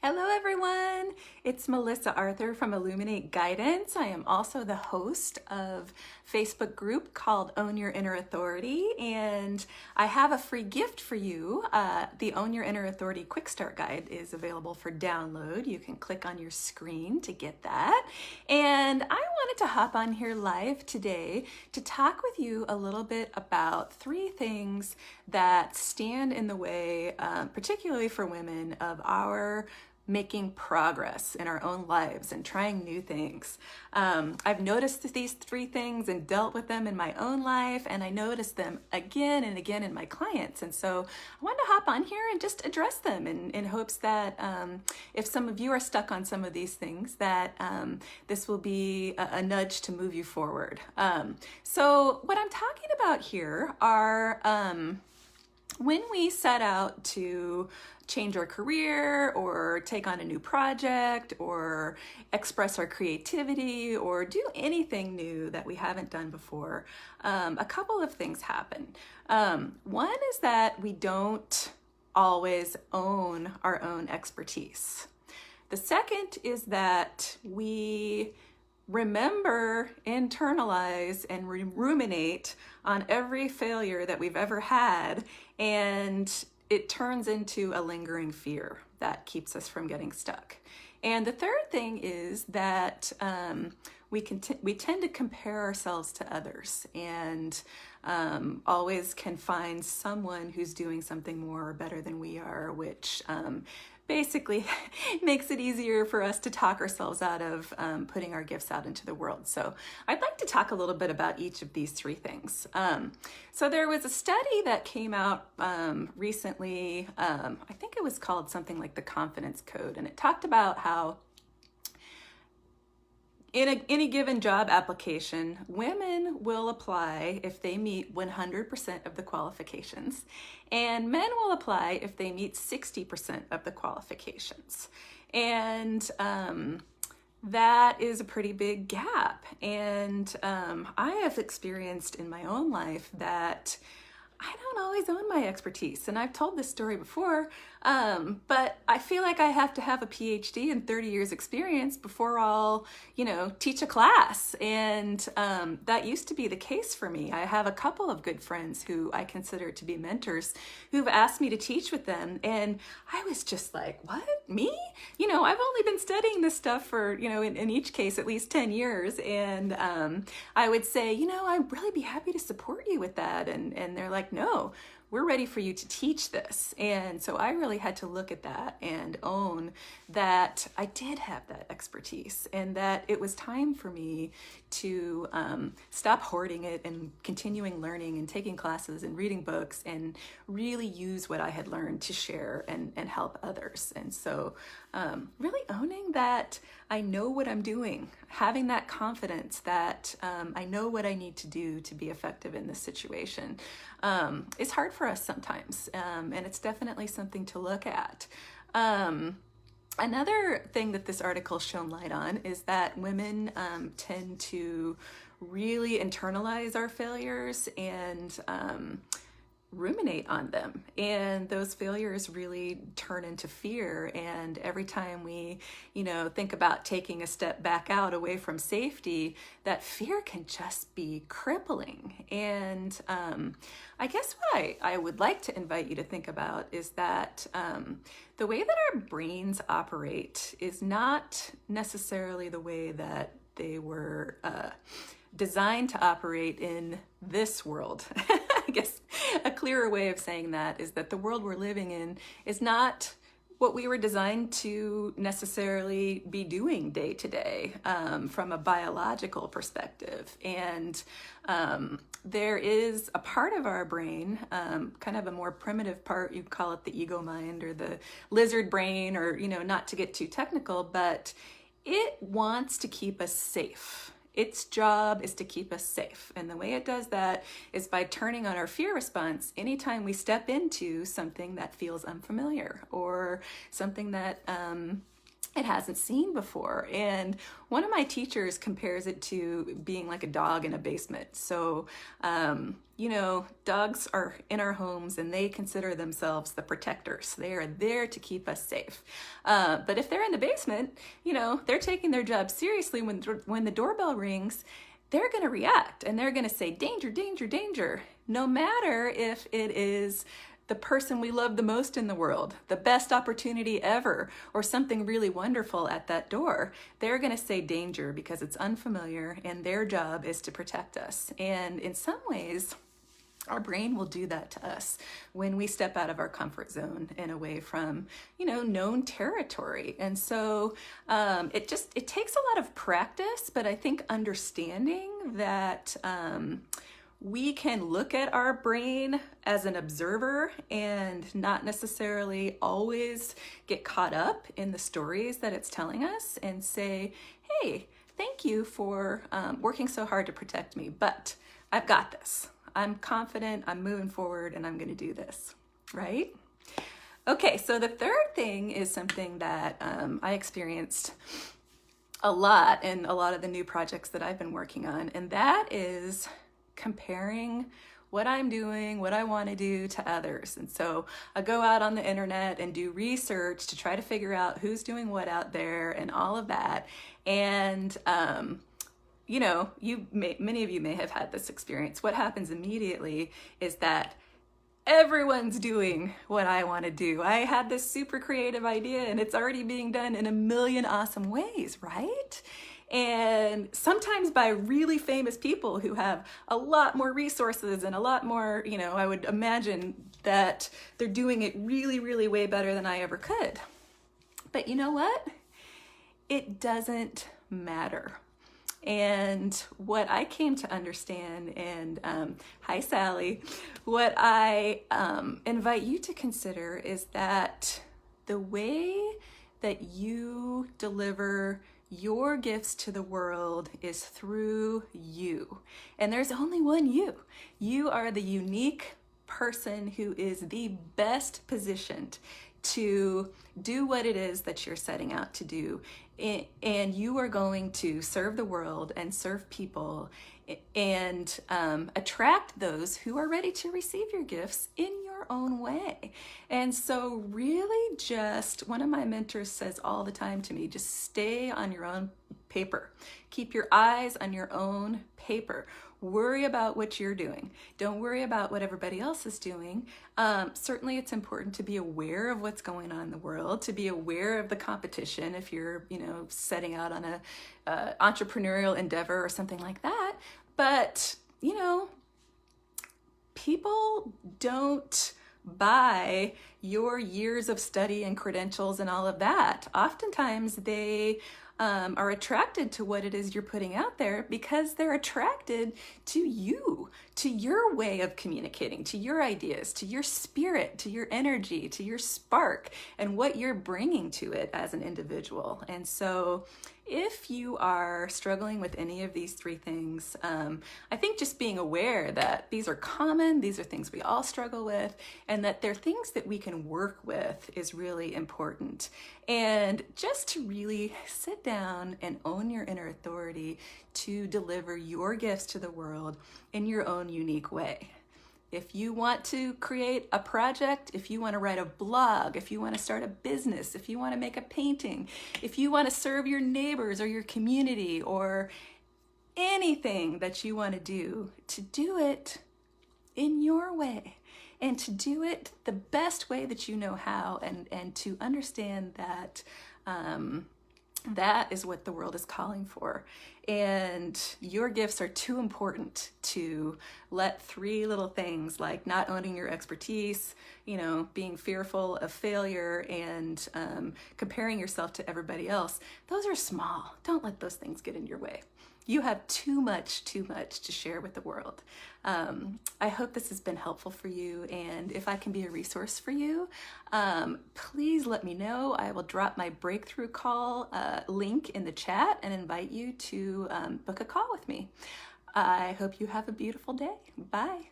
Hello everyone, it's Melissa Arthur from Illuminate Guidance. I am also the host of a Facebook group called Own Your Inner Authority, and I have a free gift for you. The Own Your Inner Authority Quick Start Guide is available for download. You can click on your screen to get that. And I wanted to hop on here live today to talk with you a little bit about 3 things that stand in the way, particularly for women, of our making progress in our own lives and trying new things. I've noticed these 3 things and dealt with them in my own life, and I notice them again and again in my clients. And so I wanted to hop on here and just address them in hopes that if some of you are stuck on some of these things, that this will be a nudge to move you forward. So what I'm talking about here are when we set out to change our career or take on a new project or express our creativity or do anything new that we haven't done before, a couple of things happen. One is that we don't always own our own expertise. The second is that we remember, internalize, and ruminate on every failure that we've ever had, and it turns into a lingering fear that keeps us from getting stuck. And the third thing is that we tend to compare ourselves to others, and always can find someone who's doing something more or better than we are, which basically makes it easier for us to talk ourselves out of putting our gifts out into the world. So I'd like to talk a little bit about each of these 3 things. So there was a study that came out recently. I think it was called something like the Confidence Code, and it talked about how in any given job application, women will apply if they meet 100% of the qualifications, and men will apply if they meet 60% of the qualifications. And that is a pretty big gap. And I have experienced in my own life that I don't always own my expertise. And I've told this story before, but I feel like I have to have a PhD and 30 years experience before I'll, teach a class. And that used to be the case for me. I have a couple of good friends who I consider to be mentors who've asked me to teach with them. And I was just like, what? Me? I've only been studying this stuff for, in each case, at least 10 years. And I would say, I'd really be happy to support you with that. And they're like, no, we're ready for you to teach this. And so I really had to look at that and own that I did have that expertise, and that it was time for me to stop hoarding it and continuing learning and taking classes and reading books and really use what I had learned to share and help others. And so really owning that I know what I'm doing, having that confidence that I know what I need to do to be effective in this situation is hard for us sometimes, and it's definitely something to look at. Another thing that this article shone light on is that women tend to really internalize our failures and ruminate on them, and those failures really turn into fear. And every time we think about taking a step back out away from safety, that fear can just be crippling. And I guess what I would like to invite you to think about is that the way that our brains operate is not necessarily the way that they were designed to operate in this world. I guess a clearer way of saying that is that the world we're living in is not what we were designed to necessarily be doing day to day from a biological perspective. And there is a part of our brain, kind of a more primitive part, you call it the ego mind or the lizard brain, or, not to get too technical, but it wants to keep us safe. Its job is to keep us safe. And the way it does that is by turning on our fear response anytime we step into something that feels unfamiliar or something that it hasn't seen before. And one of my teachers compares it to being like a dog in a basement. So, you know, dogs are in our homes and they consider themselves the protectors. They are there to keep us safe. But if they're in the basement, you know, they're taking their job seriously. When the doorbell rings, they're going to react and they're going to say, danger, danger, danger, no matter if it is the person we love the most in the world, the best opportunity ever, or something really wonderful at that door. They're going to say danger because it's unfamiliar and their job is to protect us. And in some ways, our brain will do that to us when we step out of our comfort zone and away from, you know, known territory. And so it takes a lot of practice, but I think understanding that we can look at our brain as an observer and not necessarily always get caught up in the stories that it's telling us and say, hey, thank you for working so hard to protect me, but I've got this. I'm confident, I'm moving forward, and I'm going to do this, right? Okay, so the third thing is something that I experienced a lot in a lot of the new projects that I've been working on, and that is comparing what I'm doing, what I want to do to others. And so I go out on the internet and do research to try to figure out who's doing what out there and all of that. And you know, many of you may have had this experience. What happens immediately is that everyone's doing what I want to do. I had this super creative idea and it's already being done in a million awesome ways, right? And sometimes by really famous people who have a lot more resources and a lot more, you know, I would imagine that they're doing it really, really way better than I ever could. But you know what? It doesn't matter. And what I came to understand, and hi Sally, what I invite you to consider is that the way that you deliver your gifts to the world is through you. And there's only one you. You are the unique person who is the best positioned to do what it is that you're setting out to do. And you are going to serve the world and serve people and attract those who are ready to receive your gifts in your own way. And so really just, one of my mentors says all the time to me, just stay on your own paper. Keep your eyes on your own paper. Worry about what you're doing. Don't worry about what everybody else is doing. Certainly it's important to be aware of what's going on in the world, to be aware of the competition if you're, you know, setting out on a entrepreneurial endeavor or something like that. But, you know, people don't buy your years of study and credentials and all of that. Oftentimes they are attracted to what it is you're putting out there because they're attracted to you, to your way of communicating, to your ideas, to your spirit, to your energy, to your spark, and what you're bringing to it as an individual. And so if you are struggling with any of these three things, I think just being aware that these are common, these are things we all struggle with, and that they're things that we can work with is really important. And just to really sit down and own your inner authority to deliver your gifts to the world in your own unique way. If you want to create a project, if you want to write a blog, if you want to start a business, if you want to make a painting, if you want to serve your neighbors or your community or anything that you want to do it in your way and to do it the best way that you know how, and to understand that that is what the world is calling for. And your gifts are too important to let three little things like not owning your expertise, you know, being fearful of failure, and comparing yourself to everybody else. Those are small. Don't let those things get in your way. You have too much to share with the world. I hope this has been helpful for you, and if I can be a resource for you, please let me know. I will drop my breakthrough call link in the chat and invite you to book a call with me. I hope you have a beautiful day. Bye.